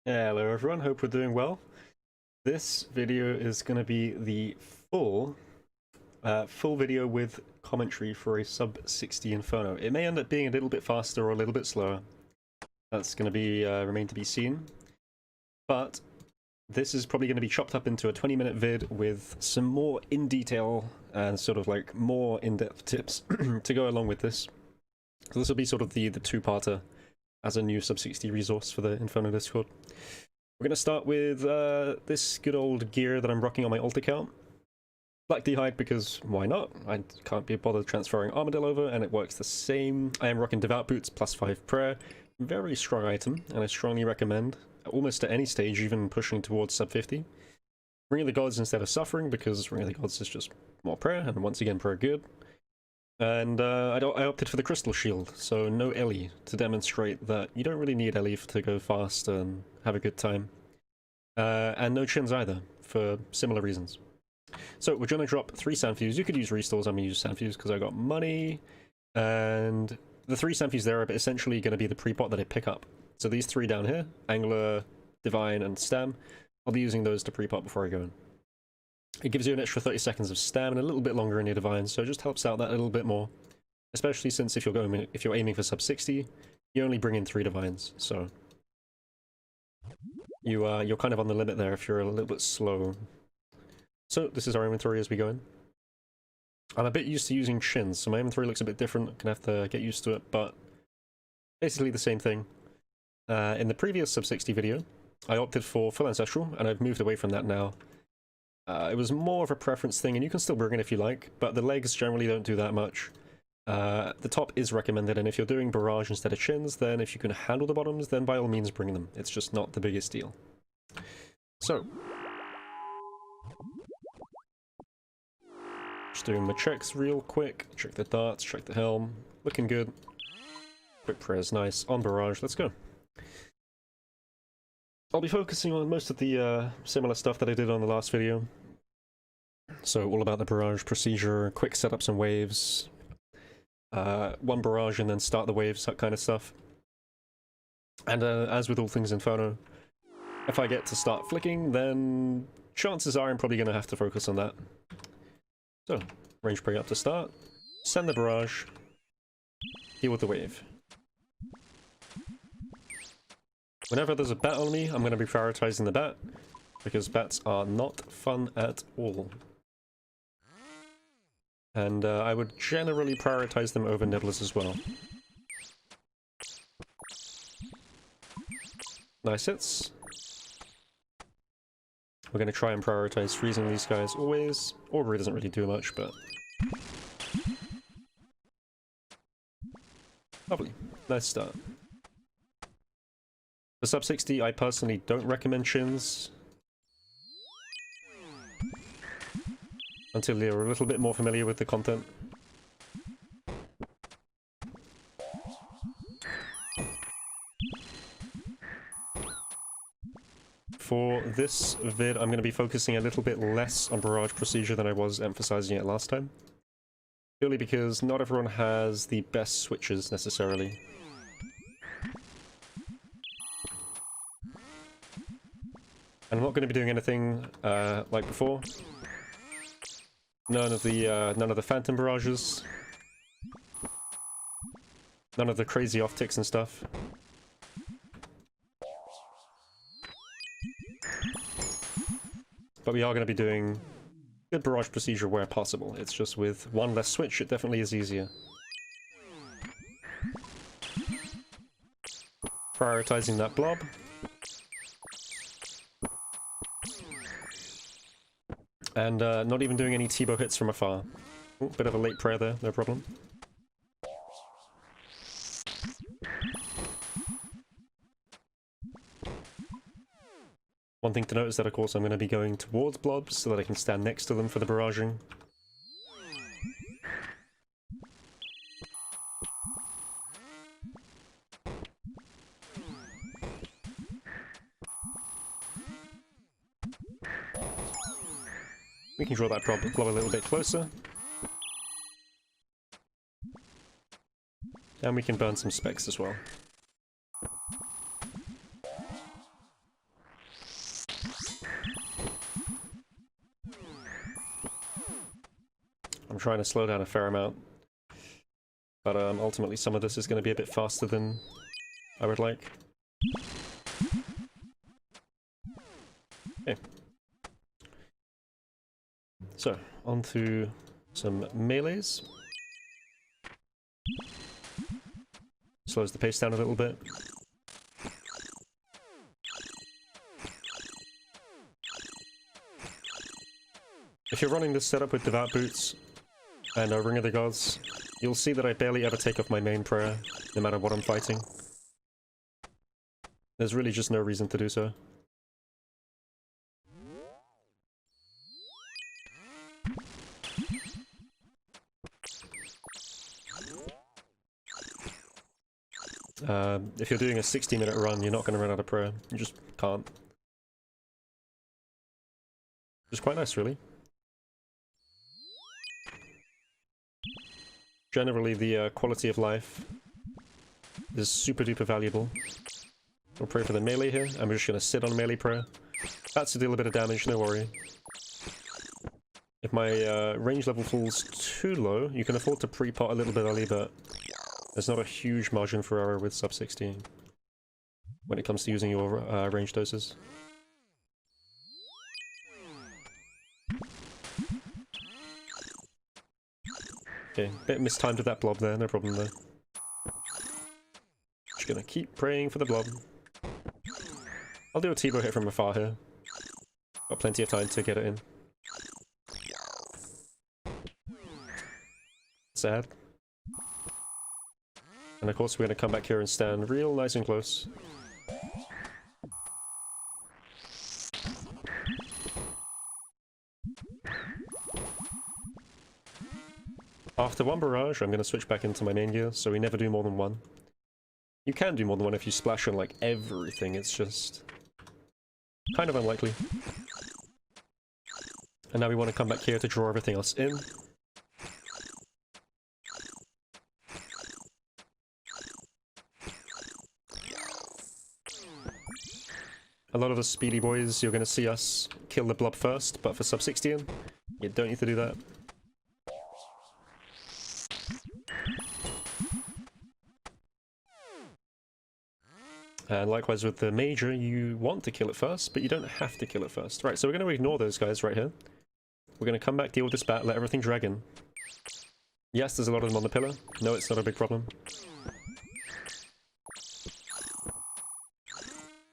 Hello everyone, hope we're doing well. This video is going to be the full video with commentary for a sub 60 Inferno. It may end up being a little bit faster or a little bit slower. That's going to be remain to be seen. But this is probably going to be chopped up into a 20-minute vid with some more in detail and sort of like more in-depth tips to go along with this. So this will be sort of the two-parter as a new sub 60 resource for the Inferno Discord. We're going to start with this good old gear that I'm rocking on my alt account. Black D'hide because why not? I can't be bothered transferring Armadillo over and it works the same. I am rocking Devout Boots plus 5 prayer. Very strong item and I strongly recommend, almost at any stage, even pushing towards sub 50. Ring of the Gods instead of Suffering because Ring of the Gods is just more prayer and once again prayer good. And I opted for the Crystal Shield, so no Ellie, to demonstrate that you don't really need Ellie to go fast and have a good time. And no Chins either, for similar reasons. So we're going to drop 3 Sandfuse. You could use Restores, I'm going to use Sandfuse because I got money. And the 3 Sandfuse there are essentially going to be the pre-pot that I pick up. So these 3 down here, Angler, Divine, and Stam, I'll be using those to pre-pot before I go in. It gives you an extra 30 seconds of stam and a little bit longer in your divine, so it just helps out that a little bit more. Especially since if you're aiming for sub 60, you only bring in 3 divines, so you're kind of on the limit there if you're a little bit slow. So this is our inventory as we go in. I'm a bit used to using Chins, so my inventory looks a bit different. I'm gonna have to get used to it, but basically the same thing. In the previous sub 60 video, I opted for full ancestral, and I've moved away from that now. It was more of a preference thing, and you can still bring it if you like, but the legs generally don't do that much. The top is recommended, and if you're doing barrage instead of Chins, then if you can handle the bottoms, then by all means bring them. It's just not the biggest deal. So, just doing my checks real quick. Check the darts, check the helm. Looking good. Quick prayers, nice. On barrage, let's go. I'll be focusing on most of the similar stuff that I did on the last video. So all about the barrage procedure, quick setups and waves, 1 barrage and then start the waves, that kind of stuff. And as with all things Inferno, if I get to start flicking, then chances are I'm probably going to have to focus on that. So, range pray up to start, send the barrage, deal with the wave. Whenever there's a bat on me, I'm going to be prioritizing the bat, because bats are not fun at all. And I would generally prioritize them over nibblers as well. Nice hits. We're going to try and prioritize freezing these guys always. Aubrey doesn't really do much, but... Lovely. Nice start. For sub 60, I personally don't recommend Chins until you're a little bit more familiar with the content. For this vid, I'm going to be focusing a little bit less on barrage procedure than I was emphasizing it last time. Purely because not everyone has the best switches necessarily. I'm not going to be doing anything like before. None of the phantom barrages. None of the crazy off ticks and stuff. But we are going to be doing good barrage procedure where possible. It's just with 1 less switch, it definitely is easier. Prioritizing that blob. And not even doing any T-bow hits from afar. Ooh, bit of a late prayer there, no problem. One thing to note is that of course I'm going to be going towards blobs so that I can stand next to them for the barraging. We can draw that blob a little bit closer. And we can burn some specs as well. I'm trying to slow down a fair amount. But ultimately some of this is going to be a bit faster than I would like. Okay. So, on to some melees. Slows the pace down a little bit. If you're running this setup with Devout Boots and Ring of the Gods, you'll see that I barely ever take off my main prayer, no matter what I'm fighting. There's really just no reason to do so. If you're doing a 60-minute run, you're not going to run out of prayer. You just can't. It's quite nice, really. Generally, the quality of life is super duper valuable. We'll pray for the melee here. I'm just going to sit on melee prayer. That's to deal a bit of damage, no worry. If my range level falls too low, you can afford to pre-pot a little bit early, but there's not a huge margin for error with sub 16 when it comes to using your range doses. Okay, bit mistimed with that blob there, no problem there. Just gonna keep praying for the blob. I'll do a T-bow hit from afar here. Got plenty of time to get it in. Sad. And of course we're gonna come back here and stand real nice and close. After one barrage, I'm going to switch back into my main gear, so we never do more than one. You can do more than one if you splash on, like, everything, it's just kind of unlikely. And now we want to come back here to draw everything else in. A lot of the speedy boys, you're going to see us kill the blob first, but for sub 16, you don't need to do that. And likewise with the Major, you want to kill it first, but you don't have to kill it first. Right, so we're going to ignore those guys right here. We're going to come back, deal with this bat, let everything drag in. Yes, there's a lot of them on the pillar. No, it's not a big problem.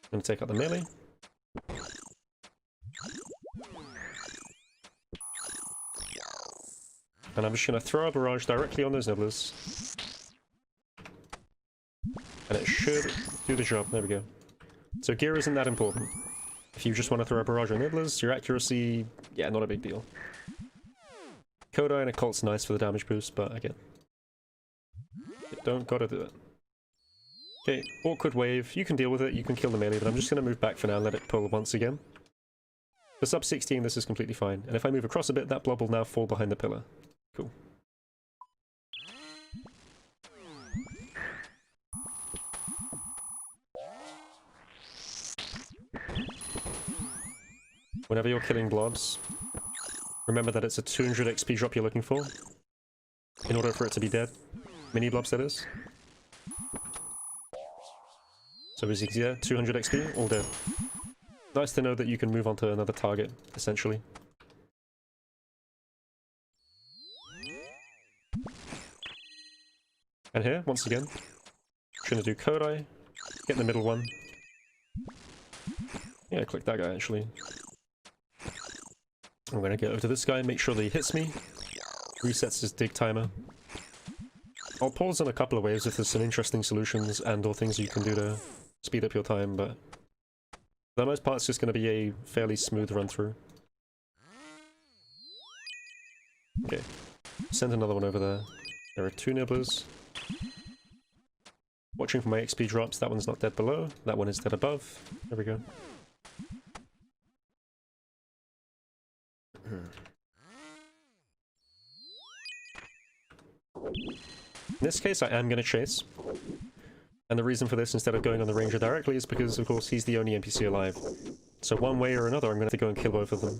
I'm going to take out the melee. And I'm just going to throw a barrage directly on those nibblers. And it should do the job. There we go. So gear isn't that important. If you just want to throw a barrage on nibblers, your accuracy, yeah, not a big deal. Kodai and Occult's nice for the damage boost, but again, you don't gotta do it. Okay, awkward wave. You can deal with it, you can kill the melee, but I'm just going to move back for now and let it pull once again. For sub 16, this is completely fine. And if I move across a bit, that blob will now fall behind the pillar. Cool. Whenever you're killing blobs, remember that it's a 200 XP drop you're looking for, in order for it to be dead. Mini blobs, that is. So is here, 200 XP, all dead. Nice to know that you can move on to another target, essentially. And here, once again, I'm going to do Kodai, get the middle one. Yeah, click that guy, actually. I'm going to get over to this guy, make sure that he hits me. Resets his dig timer. I'll pause on a couple of waves if there's some interesting solutions and or things you can do to speed up your time, but for the most part it's just going to be a fairly smooth run through. Okay, send another one over there. There are two nibblers. Watching for my XP drops, that one's not dead below, that one is dead above. There we go. In this case, I am going to chase. And the reason for this, instead of going on the ranger directly, is because, of course, he's the only NPC alive. So one way or another, I'm going to have to go and kill both of them.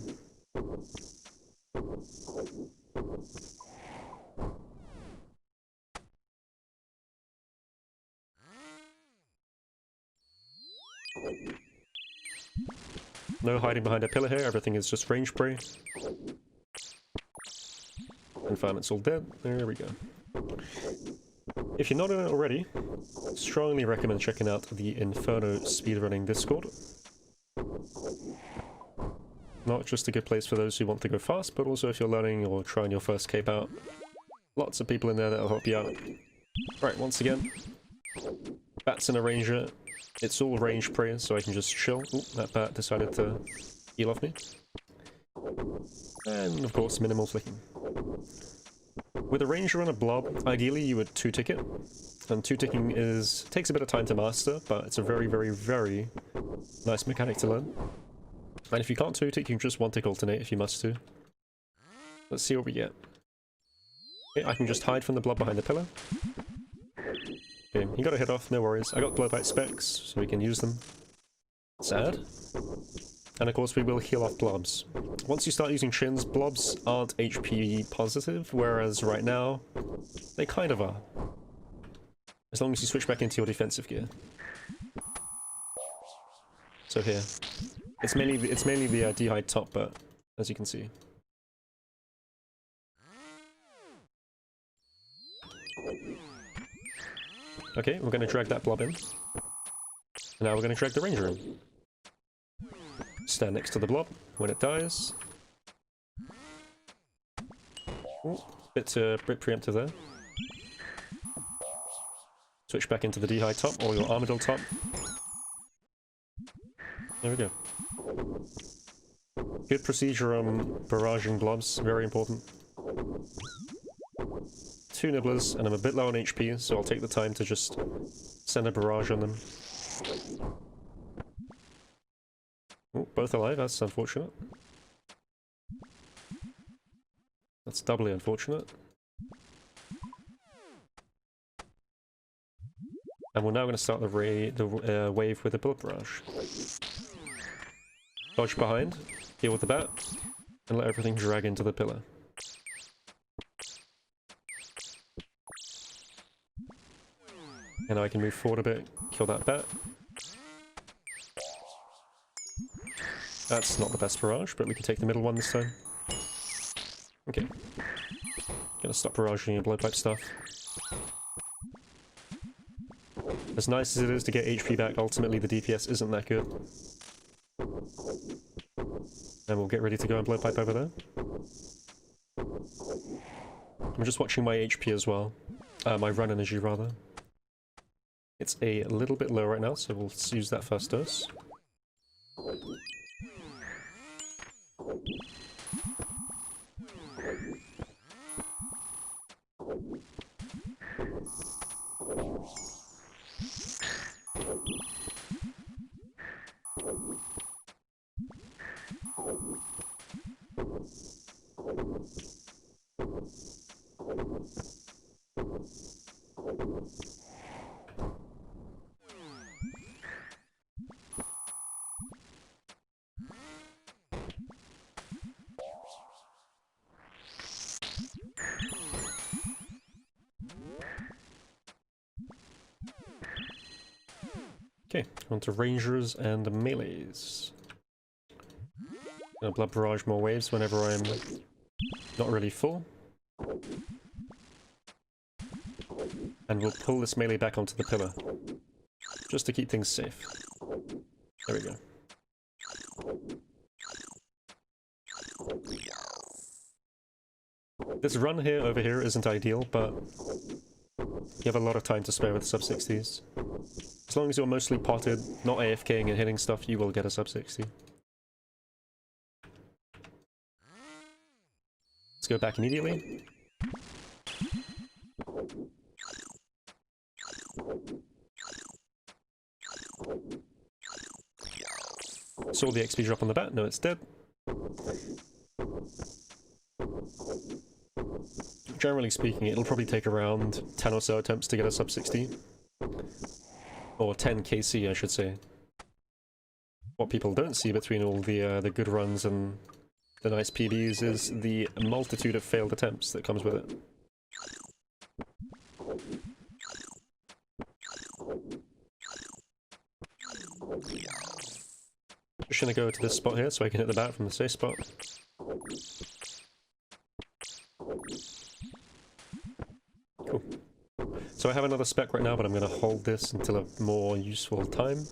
No hiding behind a pillar here, everything is just range prey. Confirm it's all dead. There we go. If you're not in it already, strongly recommend checking out the Inferno speedrunning Discord. Not just a good place for those who want to go fast, but also if you're learning or trying your first cape out. Lots of people in there that'll help you out. Right, once again, bats in a ranger. It's all range prey, so I can just chill. Ooh, that bat decided to heal off me. And of course, minimal flicking. With a ranger on a blob, ideally you would 2-tick it. And 2-ticking takes a bit of time to master, but it's a very, very, very nice mechanic to learn. And if you can't 2-tick, you can just 1-tick alternate if you must to. Let's see what we get. Okay, I can just hide from the blob behind the pillar. Okay, he got a hit off, no worries. I got blowpipe specs, so we can use them. Sad. And of course we will heal off blobs. Once you start using chins, blobs aren't HP positive, whereas right now, they kind of are. As long as you switch back into your defensive gear. So here. It's mainly the D-hide top, but as you can see. Okay, we're going to drag that blob in. And now we're going to drag the ranger in. Stand next to the blob when it dies. Ooh, bit preemptive there. Switch back into the D-hide top or your armadillo top. There we go. Good procedure on barraging blobs, very important. 2 nibblers, and I'm a bit low on HP, so I'll take the time to just send a barrage on them. Oh, both alive, that's unfortunate. That's doubly unfortunate. And we're now going to start the wave with a bullet barrage. Dodge behind, deal with the bat, and let everything drag into the pillar. And now I can move forward a bit, kill that bat. That's not the best barrage, but we can take the middle one this time. Okay. Gonna stop barraging your blowpipe stuff. As nice as it is to get HP back, ultimately the DPS isn't that good. And we'll get ready to go and blowpipe over there. I'm just watching my HP as well. My run energy, rather. It's a little bit low right now, so we'll use that first dose. Okay, on to rangers and melees. Gonna blood barrage more waves whenever I'm not really full. And we'll pull this melee back onto the pillar. Just to keep things safe. There we go. This run here over here isn't ideal, but you have a lot of time to spare with sub 60s. As long as you're mostly potted, not AFKing and hitting stuff, you will get a sub 60. Let's go back immediately. Saw the XP drop on the bat, no it's dead. Generally speaking, it'll probably take around 10 or so attempts to get a sub 60. Or 10 KC, I should say. What people don't see between all the good runs and the nice PBs is the multitude of failed attempts that comes with it. Just gonna go to this spot here so I can hit the bat from the safe spot. Cool. So I have another spec right now, but I'm gonna hold this until a more useful time.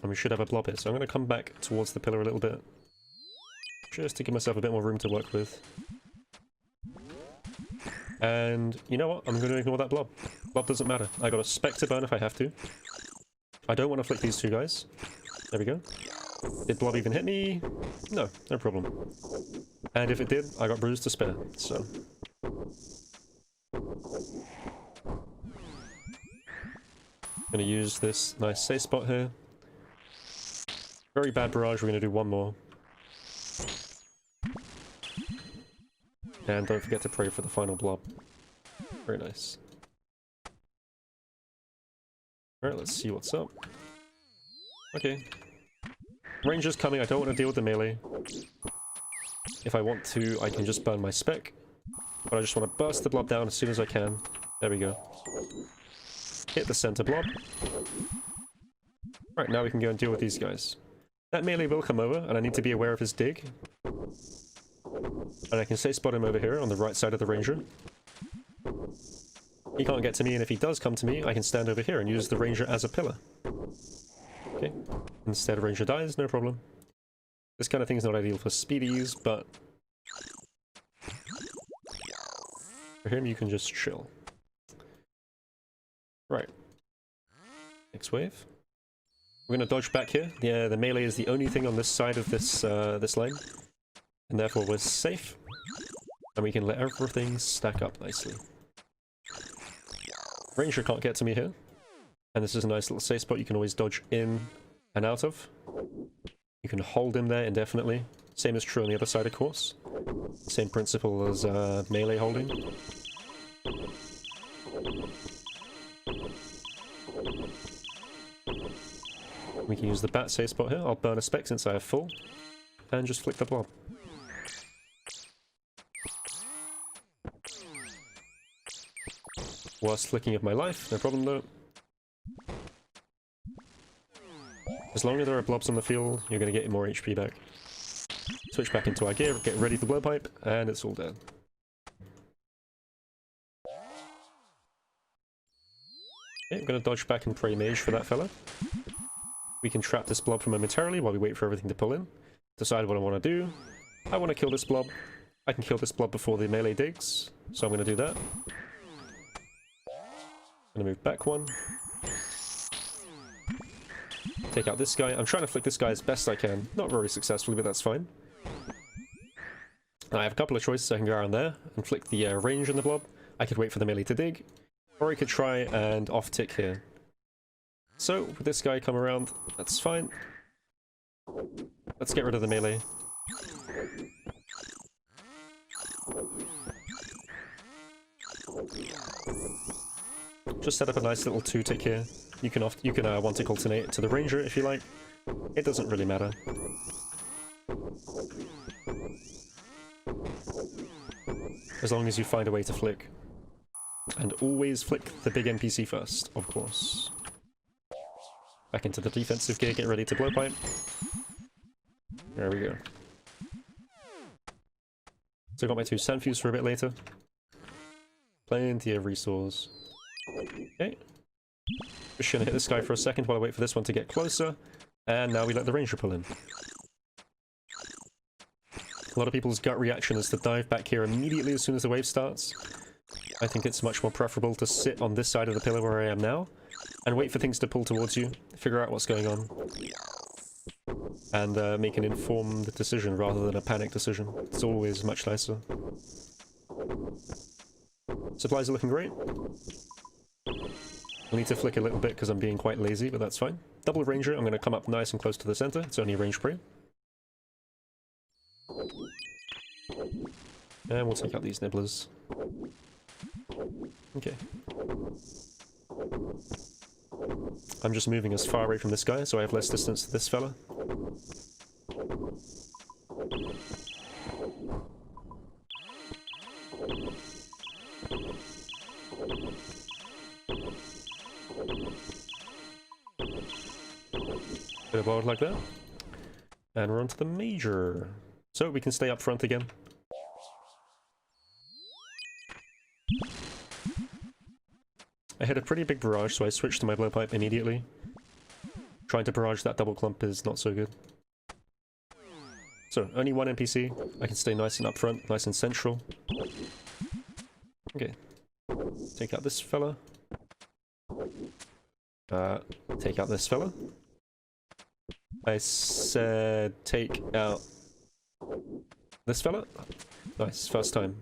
And we should have a blob here, so I'm gonna come back towards the pillar a little bit. Just to give myself a bit more room to work with. And you know what? I'm going to ignore that blob. Blob doesn't matter. I got a spec to burn if I have to. I don't want to flick these two guys. There we go. Did blob even hit me? No, no problem. And if it did, I got bruised to spare, so... Gonna use this nice safe spot here. Very bad barrage, we're gonna do one more. And don't forget to pray for the final blob. Very nice. Alright, let's see what's up. Okay. Ranger's coming, I don't want to deal with the melee. If I want to, I can just burn my spec. But I just want to burst the blob down as soon as I can. There we go. Hit the center blob. Right, now we can go and deal with these guys. That melee will come over, and I need to be aware of his dig. And I can safe spot him over here on the right side of the ranger. He can't get to me, and if he does come to me, I can stand over here and use the ranger as a pillar. Okay. Instead, ranger dies, no problem. This kind of thing is not ideal for speedies, but... for him, you can just chill. Right. Next wave. We're gonna dodge back here. Yeah, the melee is the only thing on this side of this, this lane. And therefore we're safe, and we can let everything stack up nicely. Ranger can't get to me here, and this is a nice little safe spot you can always dodge in and out of. You can hold him there indefinitely. Same is true on the other side, of course. Same principle as melee holding. We can use the bat safe spot here. I'll burn a spec since I have full, and just flick the blob. Worst flicking of my life, no problem though. As long as there are blobs on the field, you're going to get more HP back. Switch back into our gear, get ready for blowpipe, and it's all dead. Okay, I'm going to dodge back and pray mage for that fella. We can trap this blob for momentarily while we wait for everything to pull in. Decide what I want to do. I want to kill this blob. I can kill this blob before the melee digs, so I'm going to do that. I'm gonna move back one. Take out this guy. I'm trying to flick this guy as best I can. Not very successfully, but that's fine. I have a couple of choices. I can go around there and flick the range on the blob. I could wait for the melee to dig. Or I could try and off-tick here. So, with this guy come around, that's fine. Let's get rid of the melee. Just set up a nice little 2-tick here. You can one-tick alternate to the ranger if you like. It doesn't really matter. As long as you find a way to flick. And always flick the big NPC first, of course. Back into the defensive gear, get ready to blowpipe. There we go. So I got my 2 Sandfuse for a bit later. Plenty of resource. Okay. Just gonna hit this guy for a second while I wait for this one to get closer. And now we let the ranger pull in. A lot of people's gut reaction is to dive back here immediately as soon as the wave starts. I think it's much more preferable to sit on this side of the pillar where I am now, and wait for things to pull towards you, figure out what's going on, and make an informed decision rather than a panic decision. It's always much nicer. Supplies are looking great. I need to flick a little bit because I'm being quite lazy, but that's fine. Double ranger, I'm going to come up nice and close to the center. It's only a range prey. And we'll take out these nibblers. Okay. I'm just moving as far away from this guy, so I have less distance to this fella. Bit of wild like that. And we're on to the major. So we can stay up front again. I hit a pretty big barrage, so I switched to my blowpipe immediately. Trying to barrage that double clump is not so good. So, only one NPC. I can stay nice and up front, nice and central. Okay. Take out this fella. Take out this fella. I said take out this fella. Nice, first time.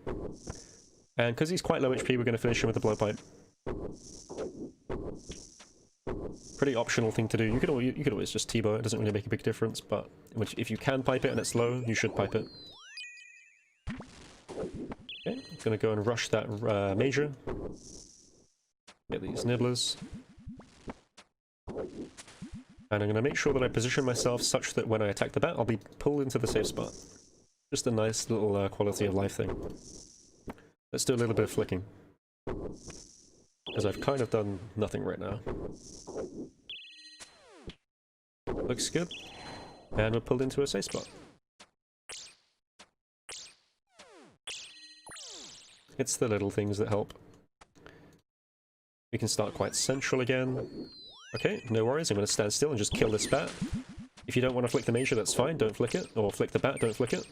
And because he's quite low HP, we're going to finish him with the blowpipe. Pretty optional thing to do. You could always just T-bow, it doesn't really make a big difference, but if you can pipe it and it's low, you should pipe it. Okay, gonna go and rush that major. Get these nibblers. And I'm gonna make sure that I position myself such that when I attack the bat, I'll be pulled into the safe spot. Just a nice little quality of life thing. Let's do a little bit of flicking. Because I've kind of done nothing right now. Looks good. And we're pulled into a safe spot. It's the little things that help. We can start quite central again. Okay, no worries, I'm going to stand still and just kill this bat. If you don't want to flick the major, that's fine, don't flick it. Or flick the bat, don't flick it.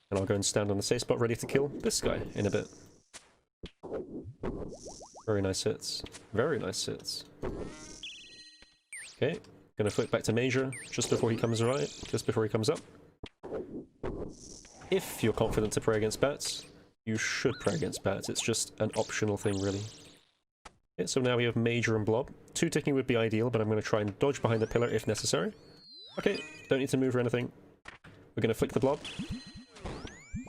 And I'll go and stand on the safe spot ready to kill this guy in a bit. Very nice hits. Very nice hits. Okay, gonna flick back to major just before he comes up. If you're confident to pray against bats, you should pray against bats. It's just an optional thing, really. Okay, so now we have major and blob. 2 ticking would be ideal, but I'm going to try and dodge behind the pillar if necessary. Okay, don't need to move or anything. We're going to flick the blob.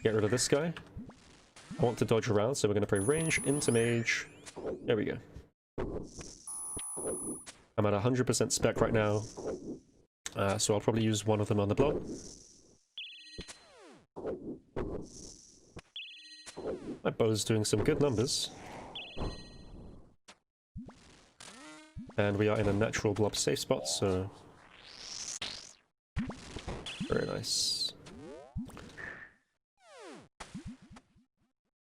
Get rid of this guy. I want to dodge around, so we're going to pray range into mage. There we go. I'm at 100% spec right now, so I'll probably use one of them on the blob. My bow's doing some good numbers. And we are in a natural blob safe spot, so... Very nice.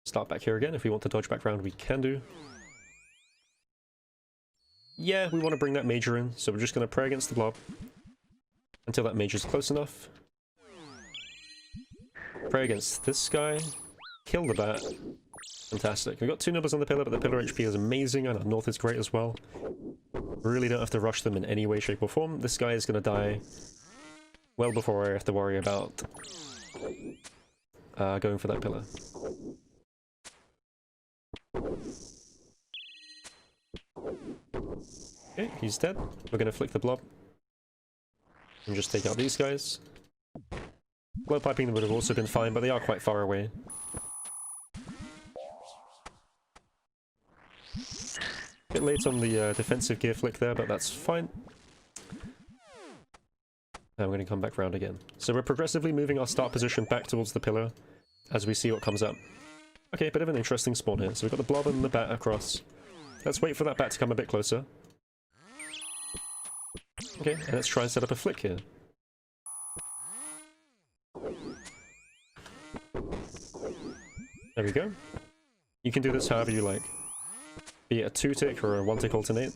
Start back here again. If we want to dodge back round, we can do. Yeah, we want to bring that major in, so we're just going to pray against the blob until that major's close enough. Pray against this guy. Kill the bat. Fantastic. We've got 2 nibbles on the pillar, but the pillar HP is amazing, and our north is great as well. Really don't have to rush them in any way, shape, or form. This guy is going to die well before I have to worry about going for that pillar. Okay, he's dead. We're going to flick the blob and just take out these guys. Blow piping them would have also been fine, but they are quite far away. Bit late on the defensive gear flick there, but that's fine. And we're going to come back round again. So we're progressively moving our start position back towards the pillar as we see what comes up. Okay, bit of an interesting spawn here. So we've got the blob and the bat across. Let's wait for that bat to come a bit closer. Okay, and let's try and set up a flick here. There we go. You can do this however you like. Be it a 2-tick or a 1-tick alternate.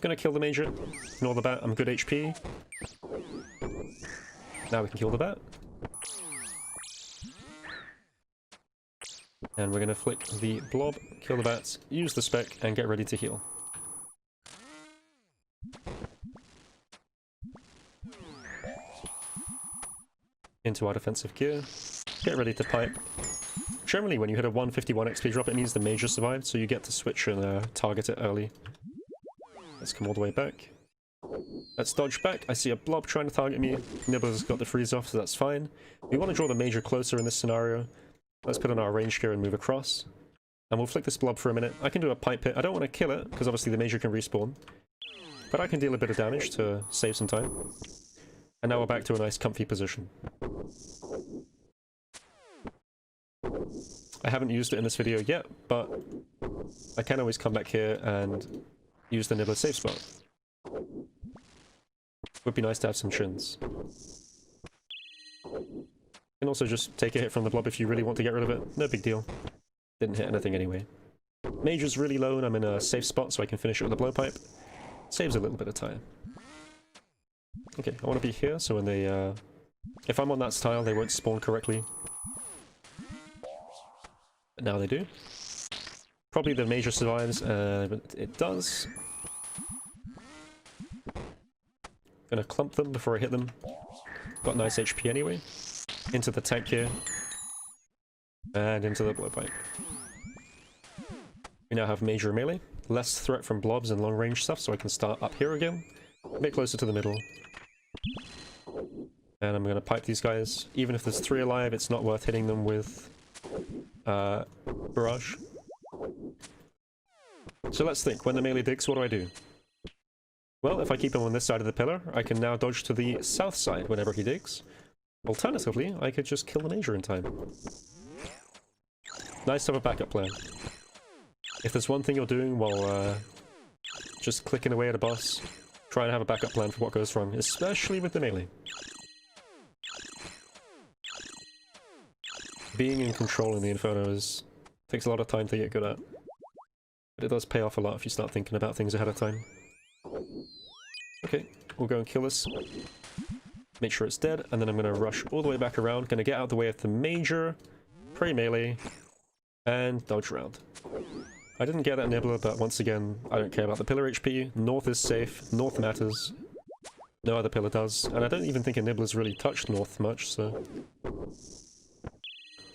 Gonna kill the major, ignore the bat, I'm good HP. Now we can kill the bat. And we're gonna flick the blob, kill the bats, use the spec, and get ready to heal. Into our defensive gear, get ready to pipe. Generally when you hit a 151 XP drop, it means the major survived, so you get to switch and target it early. Let's come all the way back. Let's dodge back. I see a blob trying to target me. Nibbler's got the freeze off, so that's fine. We want to draw the major closer in this scenario. Let's put on our range gear and move across. And we'll flick this blob for a minute. I can do a pipe hit. I don't want to kill it, because obviously the Major can respawn. But I can deal a bit of damage to save some time. And now we're back to a nice comfy position. I haven't used it in this video yet, but I can always come back here and use the Nibbler safe spot. Would be nice to have some chins. You can also just take a hit from the blob if you really want to get rid of it. No big deal. Didn't hit anything anyway. Mage is really low and I'm in a safe spot so I can finish it with a blowpipe. Saves a little bit of time. Okay, I want to be here so when they, if I'm on that tile they won't spawn correctly. But now they do. Probably the Major survives, but it does. Gonna clump them before I hit them. Got nice HP anyway. Into the tank here. And into the blowpipe. We now have Major melee. Less threat from blobs and long range stuff, so I can start up here again. A bit closer to the middle. And I'm gonna pipe these guys. Even if there's 3 alive, it's not worth hitting them with barrage. So let's think, when the melee digs, what do? Well, if I keep him on this side of the pillar, I can now dodge to the south side whenever he digs. Alternatively, I could just kill the Major in time. Nice to have a backup plan. If there's one thing you're doing while just clicking away at a boss, try and have a backup plan for what goes wrong, especially with the melee. Being in control in the Inferno takes a lot of time to get good at. But it does pay off a lot if you start thinking about things ahead of time. Okay, we'll go and kill this. Make sure it's dead, and then I'm going to rush all the way back around. Going to get out of the way of the Major, pray melee, and dodge around. I didn't get that Nibbler, but once again, I don't care about the pillar HP. North is safe, North matters. No other pillar does, and I don't even think a Nibbler's really touched North much, so...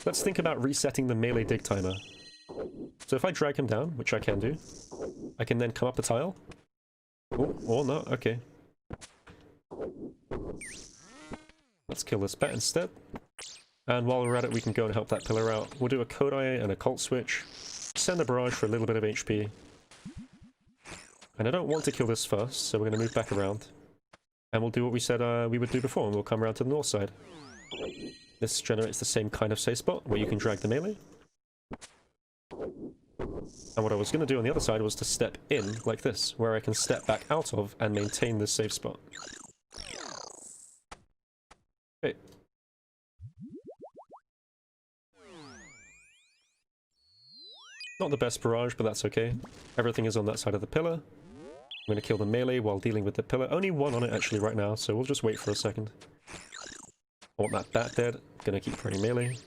Let's think about resetting the melee dig timer. So if I drag him down, which I can do, I can then come up the tile. Oh, or not, okay. Let's kill this bat instead. And while we're at it, we can go and help that pillar out. We'll do a Kodai and a Cult Switch. Send a barrage for a little bit of HP. And I don't want to kill this first, so we're going to move back around. And we'll do what we said we would do before, and we'll come around to the north side. This generates the same kind of safe spot, where you can drag the melee. And what I was going to do on the other side was to step in, like this, where I can step back out of and maintain this safe spot. Okay. Not the best barrage, but that's okay. Everything is on that side of the pillar. I'm going to kill the melee while dealing with the pillar. Only one on it actually right now, so we'll just wait for a second. I want that bat dead. Going to keep praying melee.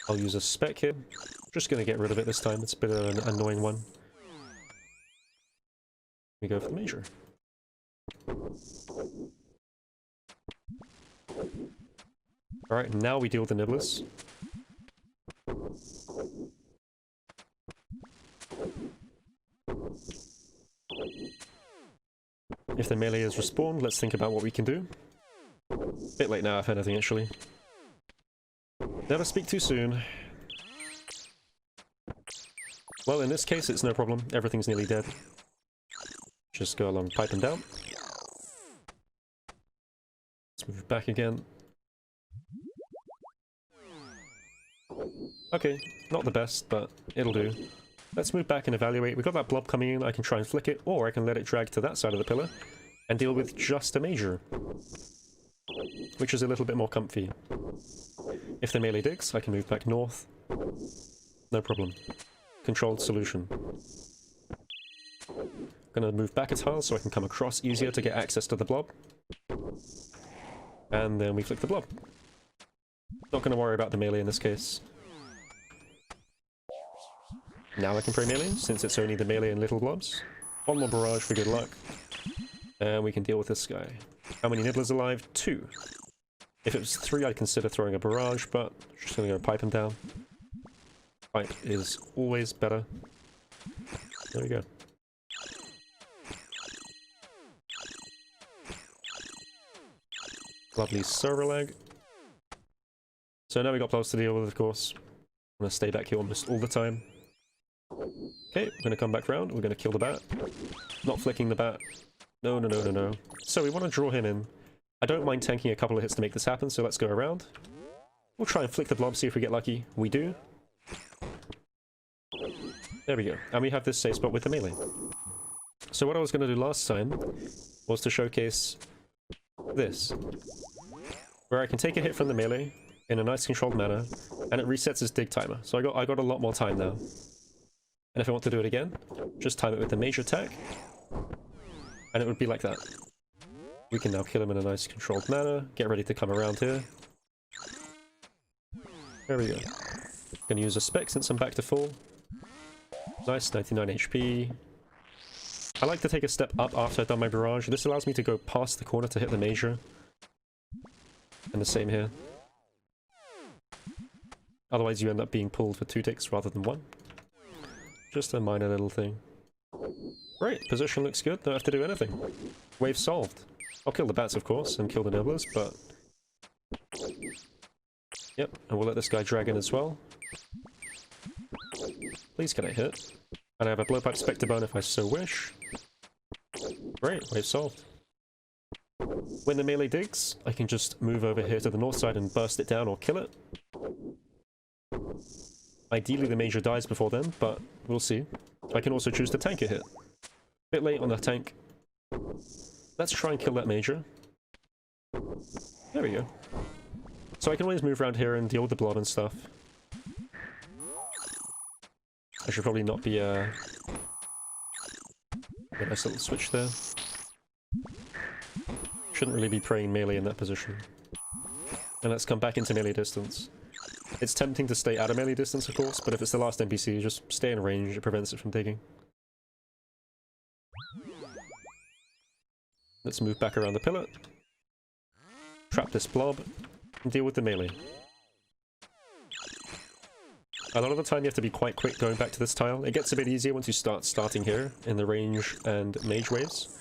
I'll use a spec here. Just going to get rid of it this time. It's a bit of an annoying one. We go for the Major. Alright, now we deal with the Nibblers. If the melee is respawned, let's think about what we can do. Bit late now, if anything, actually. Never speak too soon. Well, in this case, it's no problem. Everything's nearly dead. Just go along, pipe them down. Let's move back again. Okay, not the best, but it'll do. Let's move back and evaluate. We've got that blob coming in. I can try and flick it, or I can let it drag to that side of the pillar and deal with just a Major, which is a little bit more comfy. If the melee digs, I can move back north. No problem. Controlled solution. Gonna move back a tile so I can come across easier to get access to the blob. And then we flick the blob. Not gonna worry about the melee in this case. Now I can pray melee, since it's only the melee and little blobs. One more barrage for good luck. And we can deal with this guy. How many Nibblers alive? 2. If it was 3, I'd consider throwing a barrage, but just gonna go pipe him down. Pipe is always better. There we go. Lovely server lag. So now we got blobs to deal with, of course. I'm going to stay back here almost all the time. Okay, we're going to come back around. We're going to kill the bat. Not flicking the bat. No, no, no, no, no. So we want to draw him in. I don't mind tanking a couple of hits to make this happen, so let's go around. We'll try and flick the blob, see if we get lucky. We do. There we go. And we have this safe spot with the melee. So what I was going to do last time was to showcase this, where I can take a hit from the melee in a nice controlled manner, and it resets his dig timer. So I got a lot more time now. And if I want to do it again, just time it with the mage attack, and it would be like that. We can now kill him in a nice controlled manner, get ready to come around here. There we go. Gonna use a spec since I'm back to full. Nice, 99 HP. I like to take a step up after I've done my barrage. This allows me to go past the corner to hit the major. And the same here. Otherwise you end up being pulled for 2 ticks rather than 1. Just a minor little thing. Right, position looks good, don't have to do anything. Wave solved. I'll kill the bats of course, and kill the nibblers, but... Yep, and we'll let this guy drag in as well. Please can I hit? And I have a blowpipe spectre bone if I so wish. Great, wave solved. When the melee digs, I can just move over here to the north side and burst it down or kill it. Ideally the major dies before then, but we'll see. I can also choose to tank a hit. Bit late on the tank. Let's try and kill that major. There we go. So I can always move around here and deal with the blob and stuff. I should probably not be a nice little switch there. Shouldn't really be praying melee in that position. And let's come back into melee distance. It's tempting to stay out of melee distance, of course, but if it's the last NPC, just stay in range, it prevents it from digging. Let's move back around the pillar. Trap this blob, and deal with the melee. A lot of the time you have to be quite quick going back to this tile. It gets a bit easier once you starting here in the range and mage waves.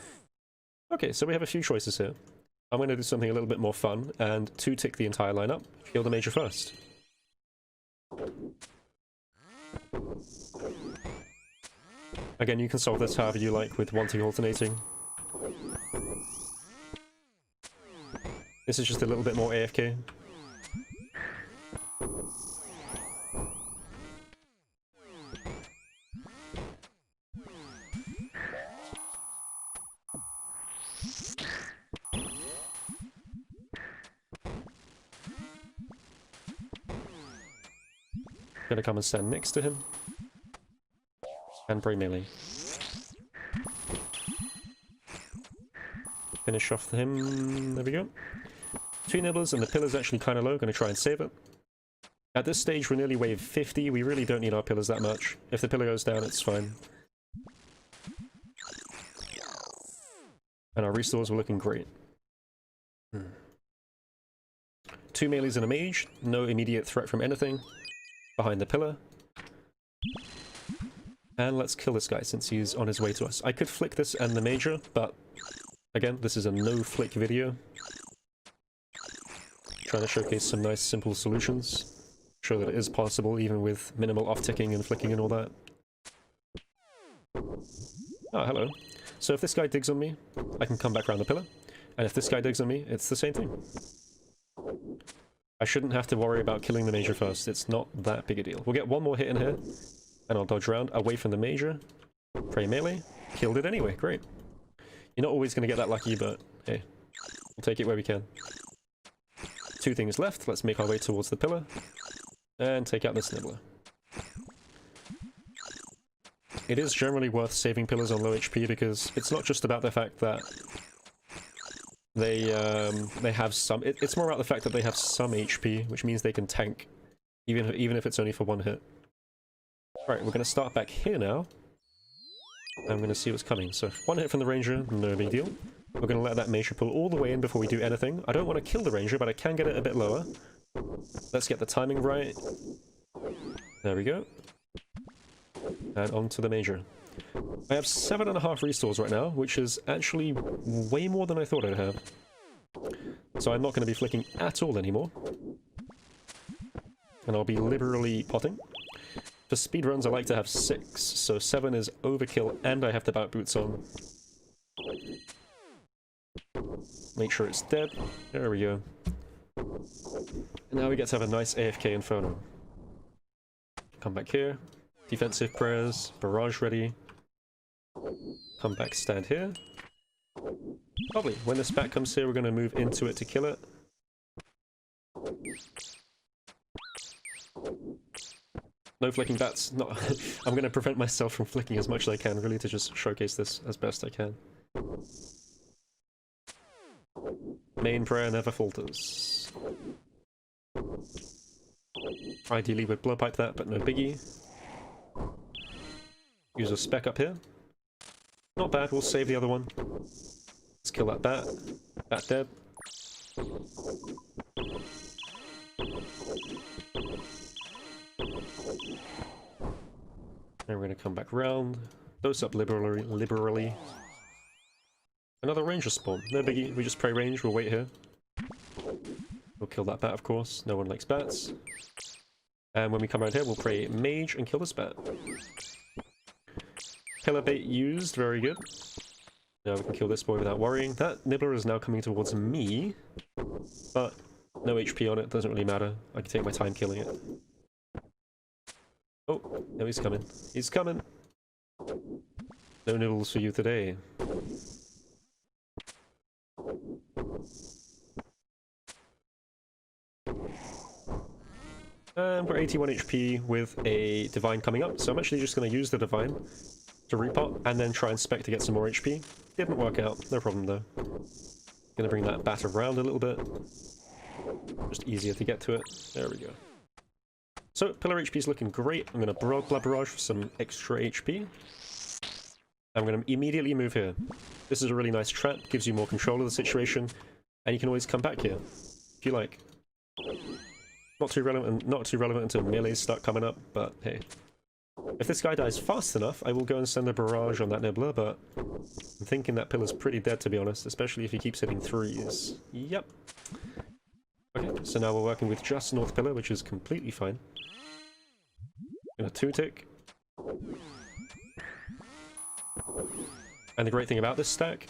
Okay, so we have a few choices here. I'm going to do something a little bit more fun and 2-tick the entire lineup. Kill the major first. Again, you can solve this however you like with wanting alternating. This is just a little bit more AFK. Gonna come and stand next to him. And pray melee. Finish off him. There we go. 2 nibblers and the pillar's actually kind of low. Gonna try and save it. At this stage we're nearly wave 50. We really don't need our pillars that much. If the pillar goes down, it's fine. And our restores were looking great. 2 melees and a mage. No immediate threat from anything. Behind the pillar. And let's kill this guy since he's on his way to us. I could flick this and the major, but again, this is a no-flick video. Trying to showcase some nice, simple solutions. Show that it is possible, even with minimal off-ticking and flicking and all that. Oh, hello. So if this guy digs on me, I can come back around the pillar. And if this guy digs on me, it's the same thing. I shouldn't have to worry about killing the major first. It's not that big a deal. We'll get one more hit in here, and I'll dodge around away from the major. Pray melee. Killed it anyway. Great. You're not always going to get that lucky, but hey, we'll take it where we can. 2 things left. Let's make our way towards the pillar, and take out this nibbler. It is generally worth saving pillars on low HP because it's not just about the fact that they have some... It's more about the fact that they have some HP, which means they can tank, even if it's only for 1 hit. Right, we're going to start back here now. I'm going to see what's coming. So 1 hit from the ranger, no big deal. We're going to let that major pull all the way in before we do anything. I don't want to kill the ranger, but I can get it a bit lower. Let's get the timing right. There we go. And on to the major. I have 7.5 restores right now, which is actually way more than I thought I'd have. So I'm not going to be flicking at all anymore. And I'll be liberally potting. For speedruns, I like to have 6, so 7 is overkill, and I have the bout boots on. Make sure it's dead. There we go. And now we get to have a nice AFK Inferno. Come back here. Defensive prayers. Barrage ready. Come back, stand here. Lovely. When this bat comes here, we're going to move into it to kill it. No flicking bats. Not. I'm going to prevent myself from flicking as much as I can, really, to just showcase this as best I can. Main prayer never falters. Ideally we'd blow pipe that, but no biggie. Use a spec up here. Not bad, we'll save the other one. Let's kill that bat. Bat dead. And we're going to come back round. Dose up liberally. Another ranger spawn. No biggie, we just pray range, we'll wait here. We'll kill that bat, of course. No one likes bats. And when we come around here, we'll pray mage and kill this bat. Pillar bait used, very good. Now we can kill this boy without worrying. That nibbler is now coming towards me, but no HP on it, doesn't really matter. I can take my time killing it. Oh, no, he's coming. He's coming! No nibbles for you today. And we're 81 HP with a divine coming up, so I'm actually just going to use the divine to repot and then try and spec to get some more HP. Didn't work out, no problem though. Gonna bring that bat around a little bit. Just easier to get to it. There we go. So, pillar HP is looking great. I'm going to blood barrage for some extra HP. I'm going to immediately move here. This is a really nice trap, gives you more control of the situation, and you can always come back here if you like. Not too relevant until melees start coming up, but hey. If this guy dies fast enough, I will go and send a barrage on that nibbler, but I'm thinking that pillar's pretty dead, to be honest, especially if he keeps hitting 3s. Yep. Okay, so now we're working with just north pillar, which is completely fine. Gonna 2-tick. And the great thing about this stack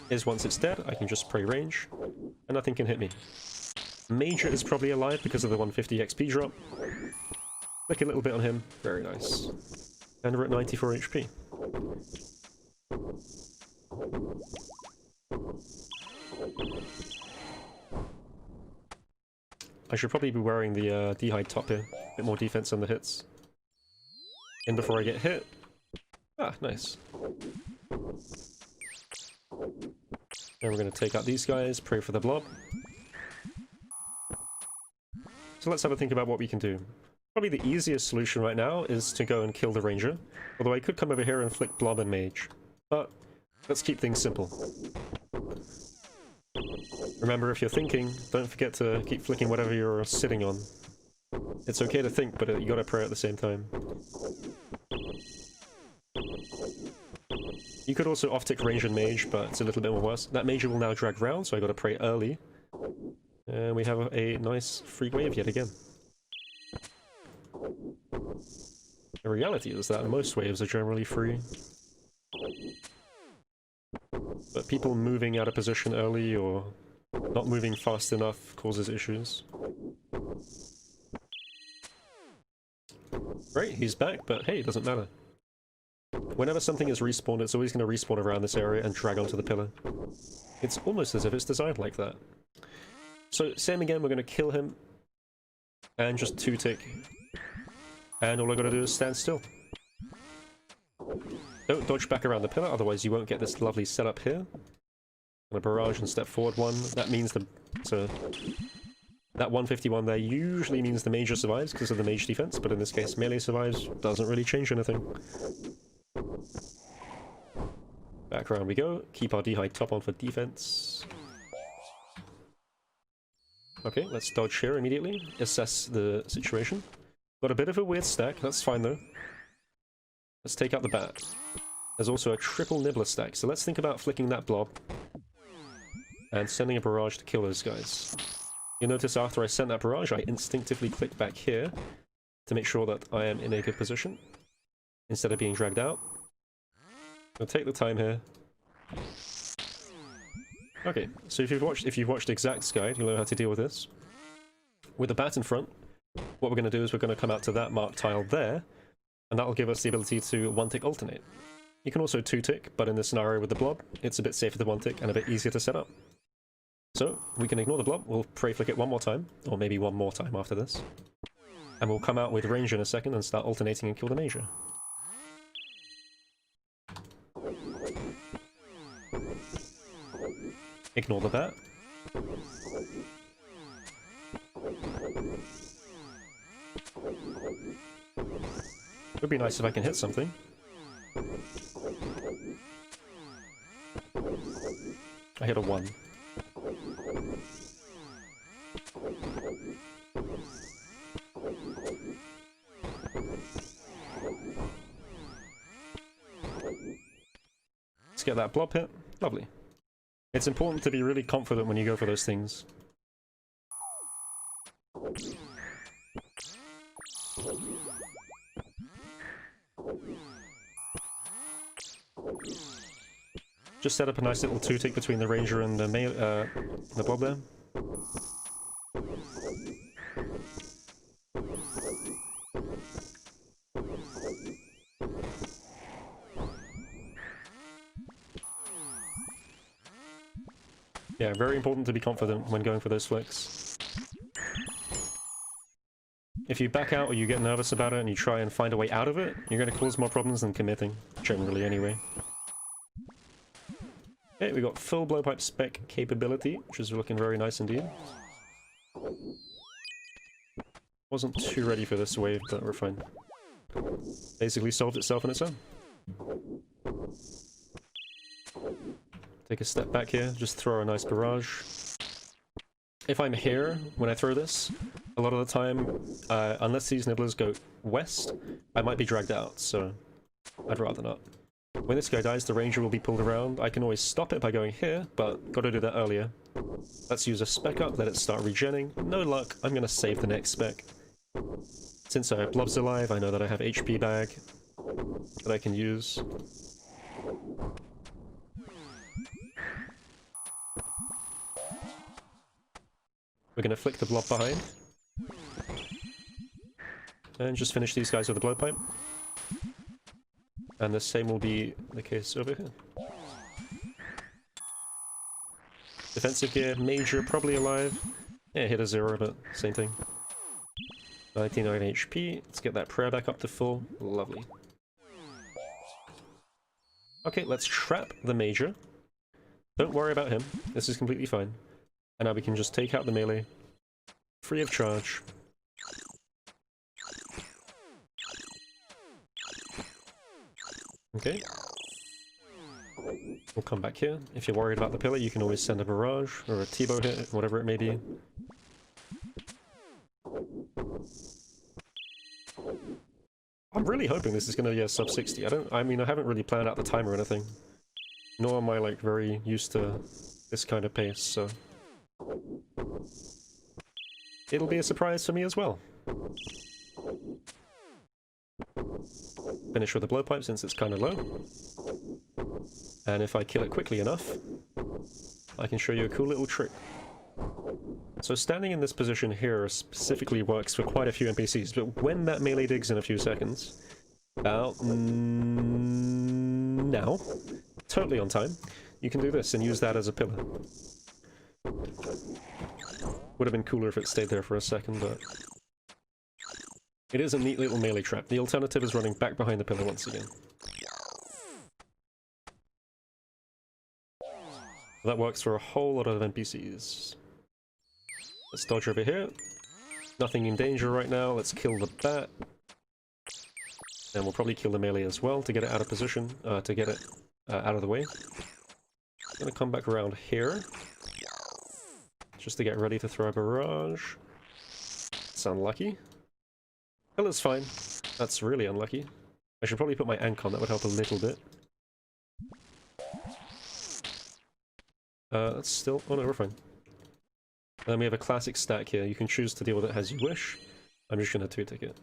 is once it's dead, I can just pray range, and nothing can hit me. Major is probably alive because of the 150 XP drop. Click a little bit on him. Very nice. And we're at 94 HP. I should probably be wearing the D'hide top here. A bit more defense on the hits. In before I get hit. Ah, nice. Then we're going to take out these guys, pray for the blob. So let's have a think about what we can do. Probably the easiest solution right now is to go and kill the ranger, although I could come over here and flick blob and mage. But let's keep things simple. Remember, if you're thinking, don't forget to keep flicking whatever you're sitting on. It's okay to think, but you gotta pray at the same time. You could also off-tick range and mage, but it's a little bit more worse. That mage will now drag round, so I gotta pray early. And we have a nice free wave yet again. The reality is that most waves are generally free. But people moving out of position early or not moving fast enough causes issues. Great, he's back, but hey, it doesn't matter. Whenever something is respawned, it's always going to respawn around this area and drag onto the pillar. It's almost as if it's designed like that. So, same again, we're going to kill him, and just 2-tick. And all I got to do is stand still. Don't dodge back around the pillar, otherwise you won't get this lovely setup here. And a barrage and step forward 1, that means that 151 there usually means the major survives because of the mage defense, but in this case melee survives, doesn't really change anything. Back around we go, keep our D'hide top on for defense. Okay, let's dodge here immediately, assess the situation. Got a bit of a weird stack, that's fine though. Let's take out the bat. There's also a triple nibbler stack, so let's think about flicking that blob and sending a barrage to kill those guys. You'll notice after I sent that barrage, I instinctively clicked back here to make sure that I am in a good position instead of being dragged out. I'll take the time here. Okay, so if you've watched xzact's guide, you'll know how to deal with this. With the bat in front, what we're going to do is we're going to come out to that marked tile there, and that'll give us the ability to one-tick alternate. You can also two-tick, but in this scenario with the blob, it's a bit safer to one-tick and a bit easier to set up. So, we can ignore the blob, we'll pray flick it one more time, or maybe one more time after this. And we'll come out with range in a second and start alternating and kill the Major. Ignore the bat. It would be nice if I can hit something. I hit a 1. Let's get that blob hit. Lovely. It's important to be really confident when you go for those things. Just set up a nice little two-tick between the ranger and the blob there. Yeah, very important to be confident when going for those flicks. If you back out or you get nervous about it and you try and find a way out of it, you're going to cause more problems than committing, generally anyway. Okay, we got full blowpipe spec capability, which is looking very nice indeed. Wasn't too ready for this wave, but we're fine. Basically solved itself on its own. Take a step back here, just throw a nice barrage. If I'm here when I throw this, a lot of the time, unless these nibblers go west, I might be dragged out, so I'd rather not. When this guy dies, the ranger will be pulled around. I can always stop it by going here, but gotta do that earlier. Let's use a spec up, let it start regenning. No luck, I'm gonna save the next spec. Since I have blobs alive, I know that I have HP bag that I can use. We're gonna flick the blob behind. And just finish these guys with a blowpipe. And the same will be the case over here. Defensive gear, Major, probably alive. Yeah, hit a 0, but same thing. 99 HP. Let's get that prayer back up to full. Lovely. Okay, let's trap the Major. Don't worry about him. This is completely fine. And now we can just take out the melee. Free of charge. Okay. We'll come back here. If you're worried about the pillar, you can always send a barrage or a T-bow hit, whatever it may be. I'm really hoping this is going to be a sub 60. I mean, I haven't really planned out the time or anything. Nor am I, like, very used to this kind of pace, so... It'll be a surprise for me as well. Finish with a blowpipe since it's kind of low. And if I kill it quickly enough, I can show you a cool little trick. So standing in this position here specifically works for quite a few NPCs, but when that melee digs in a few seconds, about now, totally on time, you can do this and use that as a pillar. Would have been cooler if it stayed there for a second, but... It is a neat little melee trap. The alternative is running back behind the pillar once again. That works for a whole lot of NPCs. Let's dodge over here. Nothing in danger right now. Let's kill the bat. And we'll probably kill the melee as well to get it out of position, to get it out of the way. I'm gonna come back around here. Just to get ready to throw a barrage. It's unlucky. Pillar's fine. That's really unlucky. I should probably put my Ankon, that would help a little bit. That's still... Oh no, we're fine. And then we have a classic stack here. You can choose to deal with it as you wish. I'm just gonna two-tick it.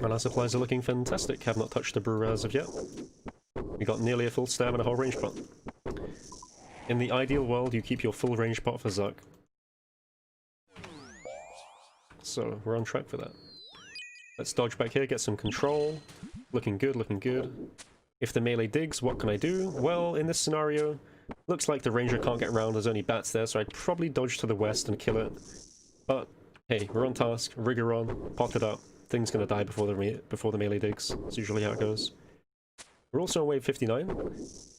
And our supplies are looking fantastic. Have not touched the brewer as of yet. We got nearly a full stab and a whole range pot. In the ideal world, you keep your full range pot for xzact. So, we're on track for that. Let's dodge back here, get some control. Looking good, looking good. If the melee digs, what can I do? Well, in this scenario, looks like the ranger can't get around, there's only bats there, so I'd probably dodge to the west and kill it. But, hey, we're on task, rigor on, pot it up. Thing's gonna die before the melee digs. That's usually how it goes. We're also on wave 59.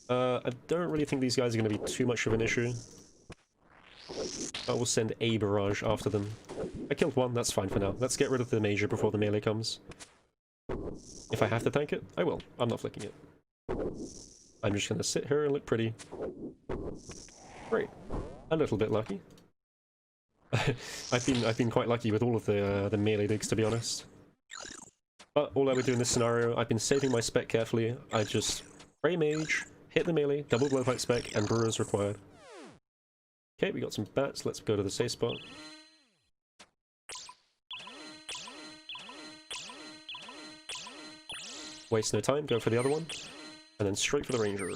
I don't really think these guys are gonna be too much of an issue. I will send a barrage after them. I killed one, that's fine for now. Let's get rid of the major before the melee comes. If I have to tank it, I will. I'm not flicking it. I'm just gonna sit here and look pretty. Great. A little bit lucky. I've been quite lucky with all of the melee digs, to be honest. But all I would do in this scenario, I've been saving my spec carefully. I just spray mage, hit the melee, double blowpipe spec, and brewer is required. Okay, we got some bats. Let's go to the safe spot. Waste no time, go for the other one. And then straight for the ranger.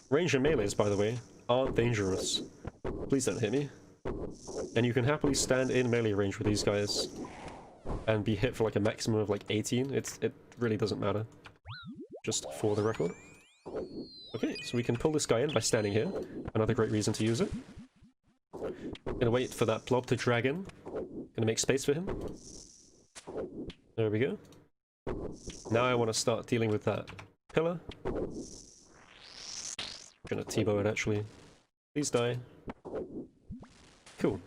Ranger melees, by the way, aren't dangerous. Please don't hit me. And you can happily stand in melee range with these guys and be hit for like a maximum of like 18. It really doesn't matter. Just for the record. Okay, so we can pull this guy in by standing here. Another great reason to use it. Gonna wait for that blob to drag in. Gonna make space for him. There we go. Now I want to start dealing with that pillar. Gonna T-bow it actually. Please die. Cool.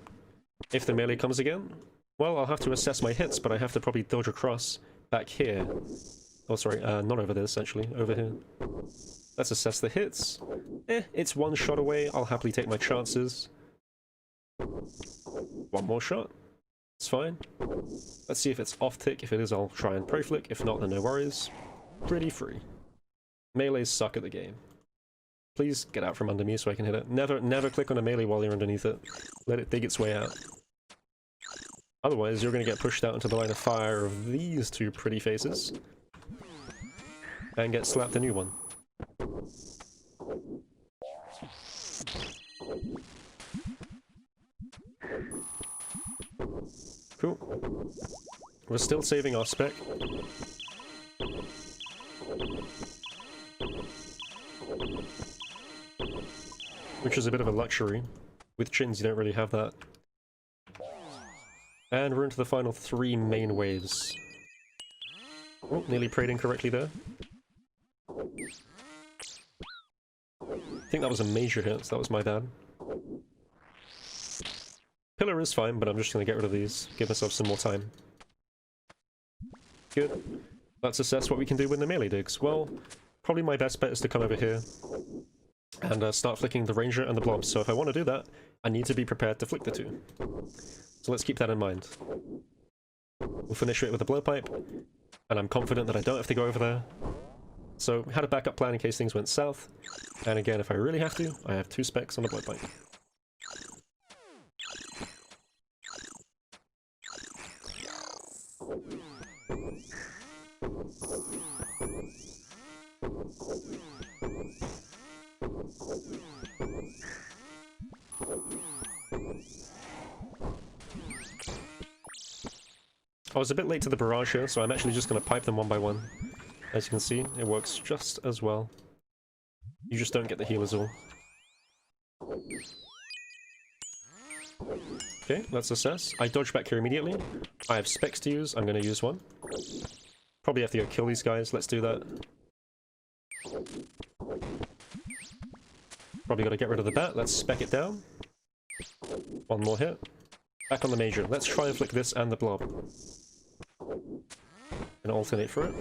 If the melee comes again, well, I'll have to assess my hits, but I have to probably dodge across back here. Oh, sorry, not over this, actually. Over here. Let's assess the hits. It's one shot away. I'll happily take my chances. One more shot. It's fine. Let's see if it's off-tick. If it is, I'll try and pro-flick. If not, then no worries. Pretty free. Melees suck at the game. Please get out from under me so I can hit it. Never click on a melee while you're underneath it. Let it dig its way out. Otherwise, you're going to get pushed out into the line of fire of these two pretty faces. And get slapped a new one. Cool. We're still saving our spec. Which is a bit of a luxury. With chins, you don't really have that. And we're into the final 3 main waves. Oh, nearly prayed incorrectly there. I think that was a major hit, so that was my bad. Pillar is fine, but I'm just going to get rid of these. Give myself some more time. Good. Let's assess what we can do with the melee digs. Well, probably my best bet is to come over here and start flicking the ranger and the blobs. So if I want to do that, I need to be prepared to flick the two. So let's keep that in mind. We'll finish it with a blowpipe, and I'm confident that I don't have to go over there. So, had a backup plan in case things went south. And again, if I really have to, I have 2 specs on the blowpipe. I was a bit late to the barrage here, so I'm actually just going to pipe them one by one. As you can see, it works just as well. You just don't get the heal as all. Okay, let's assess. I dodge back here immediately. I have specs to use, I'm going to use one. Probably have to go kill these guys, let's do that. Probably got to get rid of the bat, let's spec it down. One more hit. Back on the major. Let's try and flick this and the blob. And alternate for it.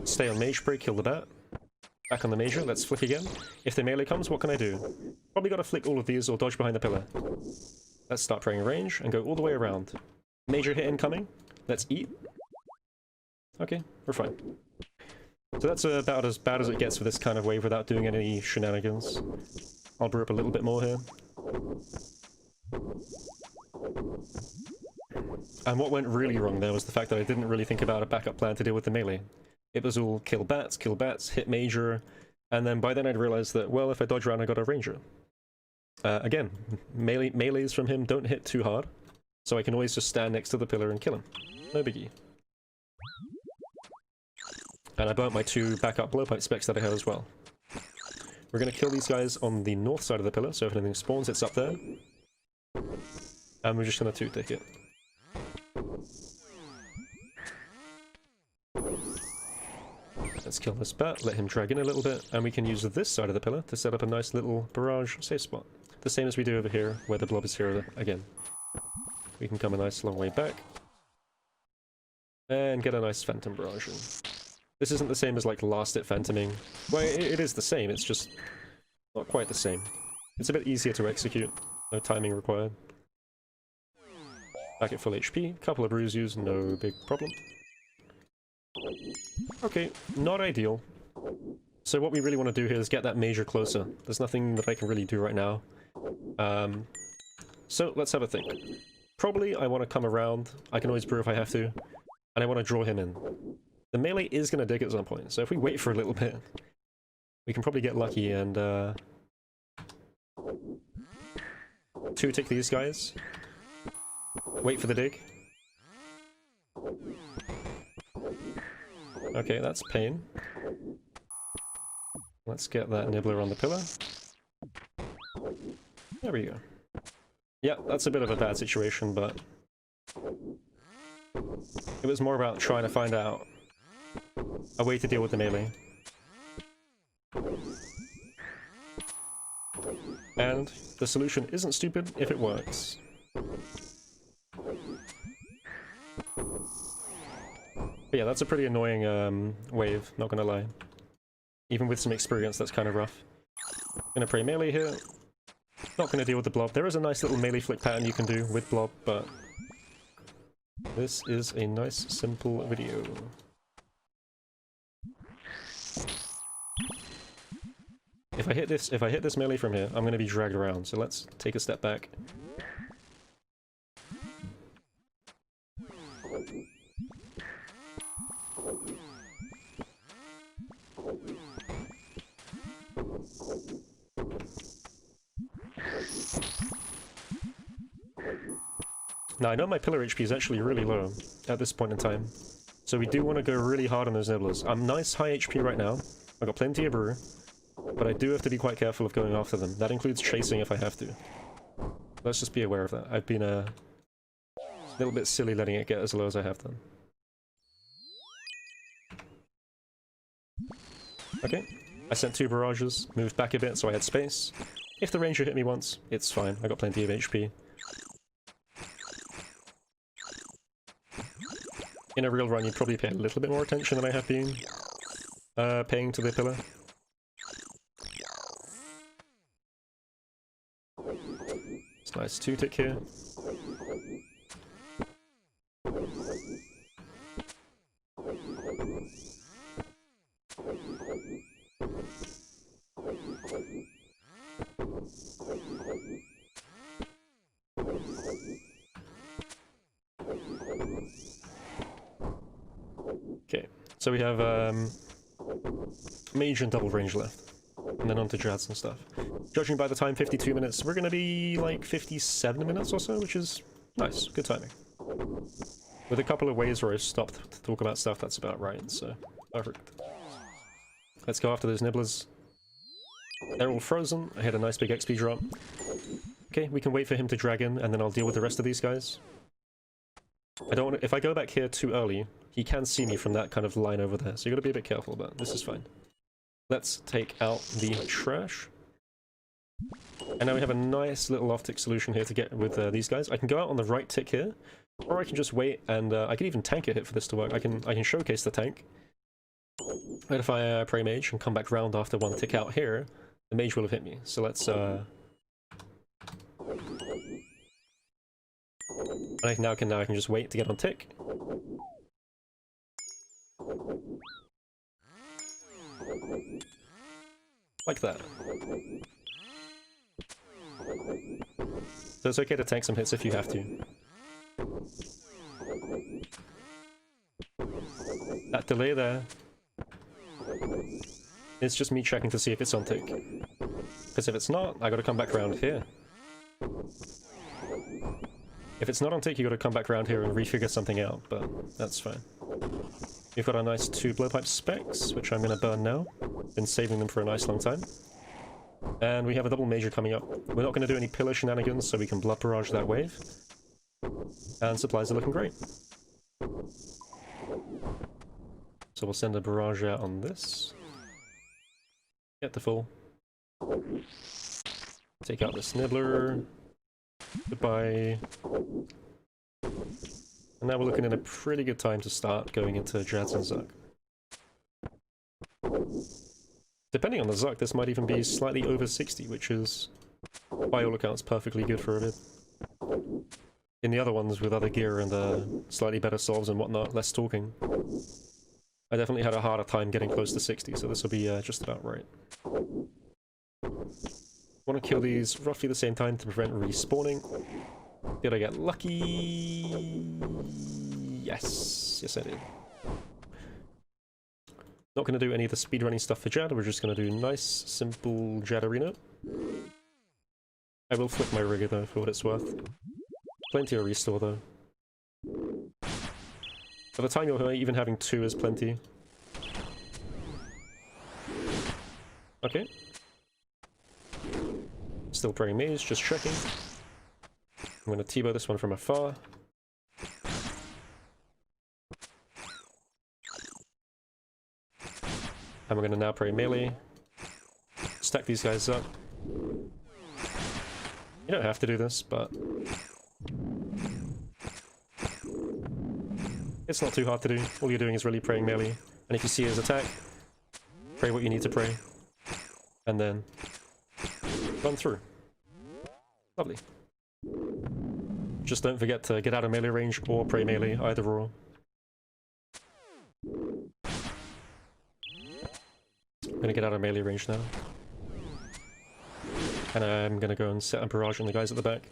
Stay on mage spray, kill the bat. Back on the Major, let's flick again. If the melee comes, what can I do? Probably gotta flick all of these or dodge behind the pillar. Let's start praying range and go all the way around. Major hit incoming. Let's eat. Okay, we're fine. So that's about as bad as it gets for this kind of wave without doing any shenanigans. I'll brew up a little bit more here. And what went really wrong there was the fact that I didn't really think about a backup plan to deal with the melee. It was all kill bats, hit Major, and then by then I'd realized that, well, if I dodge around I got a Ranger. Again, melees from him don't hit too hard, so I can always just stand next to the pillar and kill him. No biggie. And I burnt my 2 backup blowpipe specs that I had as well. We're going to kill these guys on the north side of the pillar, so if anything spawns, it's up there. And we're just going to 2-tick it. Let's kill this bat, let him drag in a little bit, and we can use this side of the pillar to set up a nice little barrage safe spot. The same as we do over here, where the blob is here again. We can come a nice long way back. And get a nice phantom barrage in. This isn't the same as like last hit phantoming. Well, it is the same, it's just not quite the same. It's a bit easier to execute, no timing required. Back at full HP, couple of brews used, no big problem. Okay, not ideal. So what we really want to do here is get that Major closer. There's nothing that I can really do right now. So let's have a think. Probably I want to come around, I can always brew if I have to, and I want to draw him in. The melee is going to dig at some point, so if we wait for a little bit, we can probably get lucky and 2-tick these guys. Wait for the dig. Okay, that's pain. Let's get that nibbler on the pillar. There we go. Yeah, that's a bit of a bad situation, but it was more about trying to find out a way to deal with the melee. And the solution isn't stupid if it works. But yeah, that's a pretty annoying wave, not gonna lie. Even with some experience, that's kind of rough. Gonna pray melee here. Not gonna deal with the blob. There is a nice little melee flick pattern you can do with blob, but this is a nice, simple video. If I hit this melee from here, I'm gonna be dragged around, so let's take a step back. Now, I know my pillar HP is actually really low at this point in time, so we do want to go really hard on those nibblers. I'm nice high HP right now, I've got plenty of brew, but I do have to be quite careful of going after them. That includes chasing if I have to. Let's just be aware of that. I've been a little bit silly letting it get as low as I have done. Okay, I sent 2 barrages, moved back a bit so I had space. If the Ranger hit me once, it's fine, I got plenty of HP. In a real run, you'd probably pay a little bit more attention than I have been paying to the pillar. It's nice 2-tick here. Okay, so we have Mage and double range left, and then on to Jads and stuff. Judging by the time, 52 minutes, we're going to be like 57 minutes or so, which is nice, good timing. With a couple of ways where I stopped to talk about stuff, that's about right, so perfect. Let's go after those nibblers. They're all frozen, I had a nice big XP drop. Okay, we can wait for him to drag in, and then I'll deal with the rest of these guys. I don't want to, if I go back here too early, he can see me from that kind of line over there, so you gotta be a bit careful, but this is fine. Let's take out the trash. And now we have a nice little off-tick solution here to get with these guys. I can go out on the right tick here, or I can just wait and I can even tank a hit for this to work. I can showcase the tank. But if I pray mage and come back round after one tick out here, the mage will have hit me. So let's now I can just wait to get on tick. Like that. So it's okay to tank some hits if you have to. That delay there, it's just me checking to see if it's on tick. Because if it's not, I gotta come back around here. If it's not on tick, you gotta come back around here and refigure something out, but that's fine. We've got our nice 2 blowpipe specs, which I'm gonna burn now. Been saving them for a nice long time. And we have a double major coming up. We're not gonna do any pillar shenanigans, so we can blood barrage that wave. And supplies are looking great. So we'll send a barrage out on this. Get the full. Take out the Snibbler. Goodbye. And now we're looking at a pretty good time to start going into Jazz and Zuck. Depending on the Zuck, this might even be slightly over 60, which is, by all accounts, perfectly good for a bit. In the other ones with other gear and slightly better solves and whatnot, less stalking, I definitely had a harder time getting close to 60, so this will be just about right. Want to kill these roughly the same time to prevent respawning. Did I get lucky? Yes. Yes, I did. Not going to do any of the speedrunning stuff for Jad, we're just going to do nice, simple Jad Arena. I will flip my rigger though, for what it's worth. Plenty of restore though. By the time you're even having 2 is plenty. Okay. Still praying mage, just checking. I'm gonna T-bow this one from afar. And we're gonna now pray melee. Stack these guys up. You don't have to do this, but it's not too hard to do. All you're doing is really praying melee. And if you see his attack, pray what you need to pray. And then run through. Lovely. Just don't forget to get out of melee range or pray melee, either or. I'm gonna get out of melee range now. And I'm gonna go and set a barrage on the guys at the back.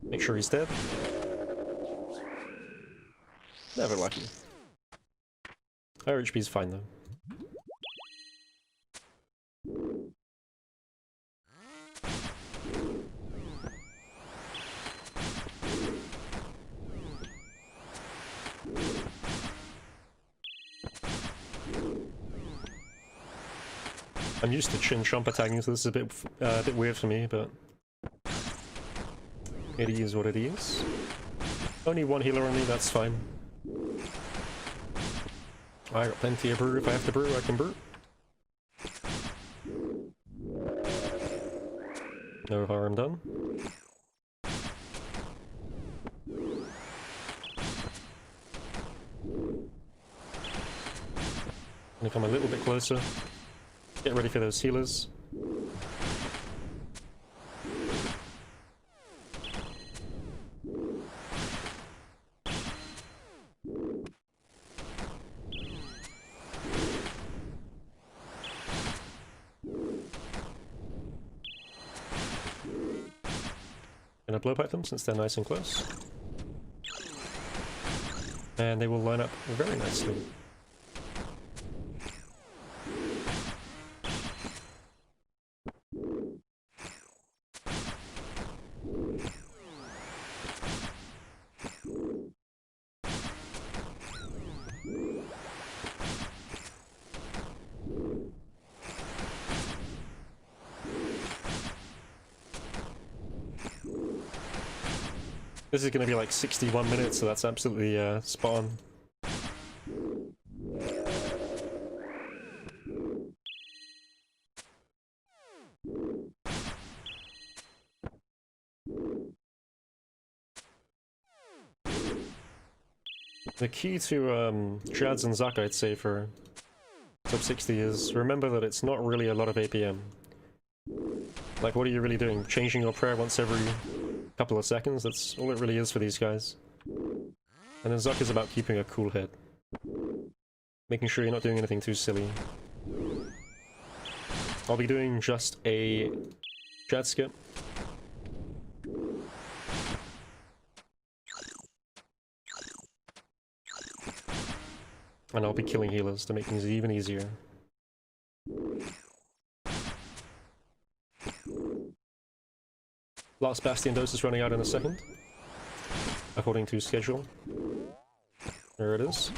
Make sure he's dead. Never lucky. Our HP's fine though. I'm used to chin chomp attacking, so this is a bit weird for me, but it is what it is. Only one healer on me, that's fine. I got plenty of brew. If I have to brew, I can brew. No harm done. Gonna come a little bit closer. Get ready for those healers. Gonna blow pipe them since they're nice and close. And they will line up very nicely. This is going to be like 61 minutes, so that's absolutely spot on. The key to Jads and Zak, I'd say, for sub 60 is remember that it's not really a lot of APM. Like, what are you really doing? Changing your prayer once every couple of seconds? That's all it really is for these guys. And then Zak is about keeping a cool head. Making sure you're not doing anything too silly. I'll be doing just a Jad skip. And I'll be killing healers to make things even easier. Last Bastion dose is running out in a second, according to schedule. There it is.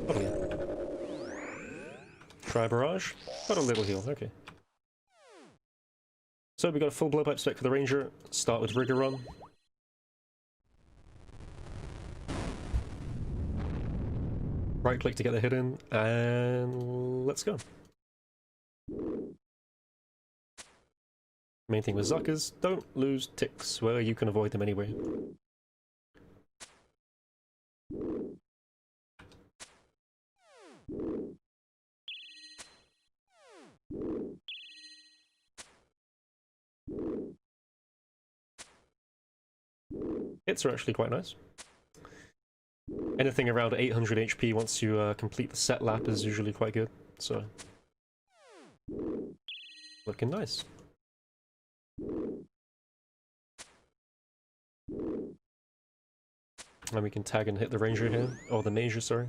Lovely. Try barrage. Got a little heal, okay. So we got a full blowpipe spec for the ranger. Start with rigor on. Right click to get the hit in, and let's go. Main thing with Zak is don't lose ticks where you can avoid them anyway. Hits are actually quite nice. Anything around 800 HP once you complete the set lap is usually quite good, so... Looking nice. And we can tag and hit the ranger here, or the mage, sorry.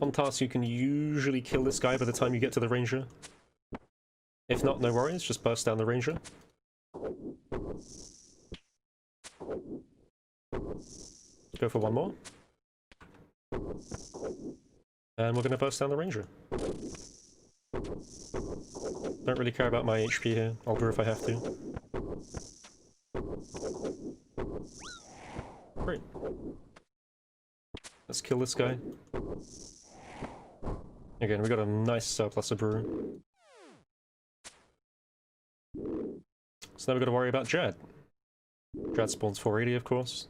On task you can usually kill this guy by the time you get to the ranger. If not, no worries, just burst down the ranger. Go for one more. And we're gonna burst down the ranger. Don't really care about my HP here, I'll brew if I have to. Great. Let's kill this guy. Again, we got a nice surplus of brew. So now we've got to worry about Jad. Jad spawns 480, of course.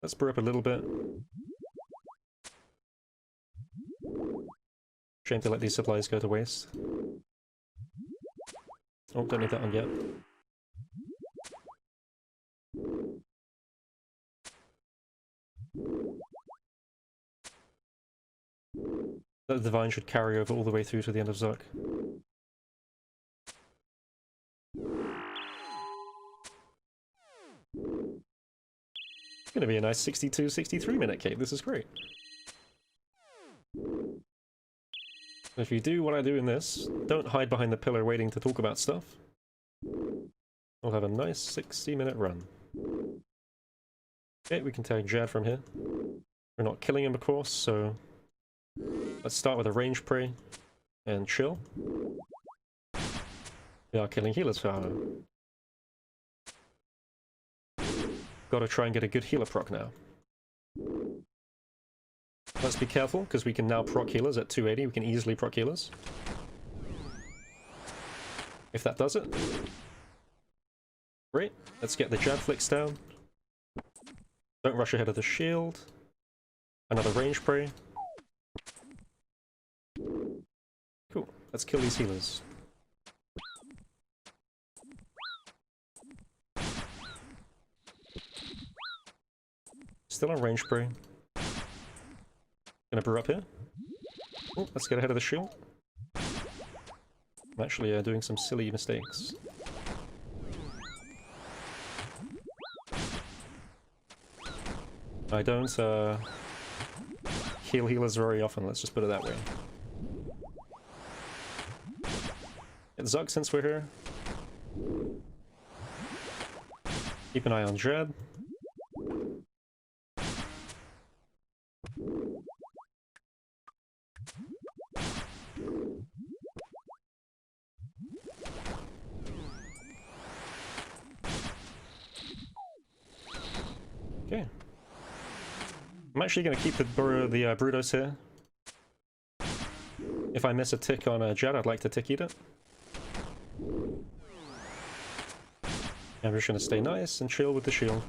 Let's brew up a little bit. Shame to let these supplies go to waste. Oh, don't need that one yet. That divine should carry over all the way through to the end of Zak. It's gonna be a nice 62-63 minute cape, this is great. If you do what I do in this, don't hide behind the pillar waiting to talk about stuff. We'll have a nice 60-minute run. Okay, we can tag Jad from here. We're not killing him, of course, so... Let's start with a range prey and chill. We are killing healers, however. Gotta try and get a good healer proc now. Let's be careful, because we can now proc healers at 280. We can easily proc healers. If that does it. Great. Let's get the jab flicks down. Don't rush ahead of the shield. Another range prey. Cool. Let's kill these healers. Still on range prey. Gonna brew up here. Oh, let's get ahead of the shield. I'm actually doing some silly mistakes. I don't heal healers very often, let's just put it that way. Get Zug since we're here. Keep an eye on Jad. Okay. I'm actually going to keep the Brudos here, If I miss a tick on a jet, I'd like to tick eat it. I'm just going to stay nice and chill with the shield.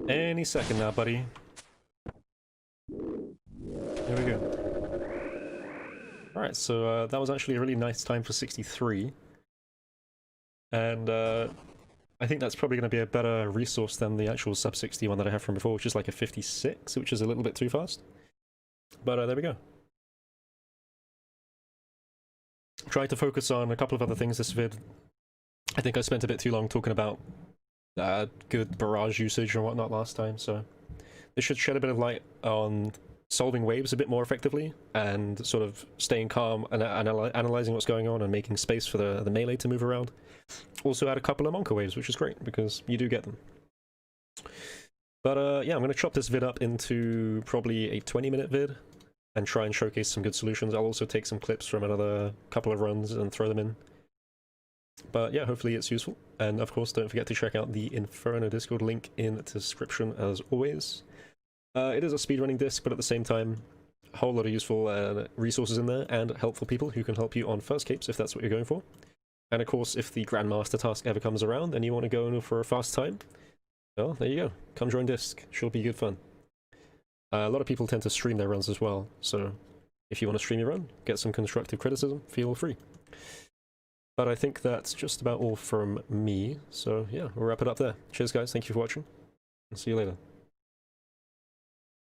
Any second now, buddy. Here we go. Alright, so that was actually a really nice time for 63. And I think that's probably going to be a better resource than the actual sub 60 one that I have from before, which is like a 56, which is a little bit too fast. But there we go. Tried to focus on a couple of other things this vid. I think I spent a bit too long talking about good barrage usage and whatnot last time, so this should shed a bit of light on solving waves a bit more effectively and sort of staying calm and analyzing what's going on and making space for the melee to move around. Also add a couple of Monka waves, which is great because you do get them. But yeah, I'm going to chop this vid up into probably a 20-minute vid and try and showcase some good solutions. I'll also take some clips from another couple of runs and throw them in. But yeah, hopefully it's useful. And of course, don't forget to check out the Inferno Discord link in the description as always. It is a speedrunning disc, but at the same time, a whole lot of useful resources in there and helpful people who can help you on first capes if that's what you're going for. And of course, if the Grandmaster task ever comes around and you want to go for a fast time, well, there you go. Come join disc. Should be good fun. A lot of people tend to stream their runs as well, so if you want to stream your run, get some constructive criticism, feel free. But I think that's just about all from me, so yeah, we'll wrap it up there. Cheers guys, thank you for watching, and see you later.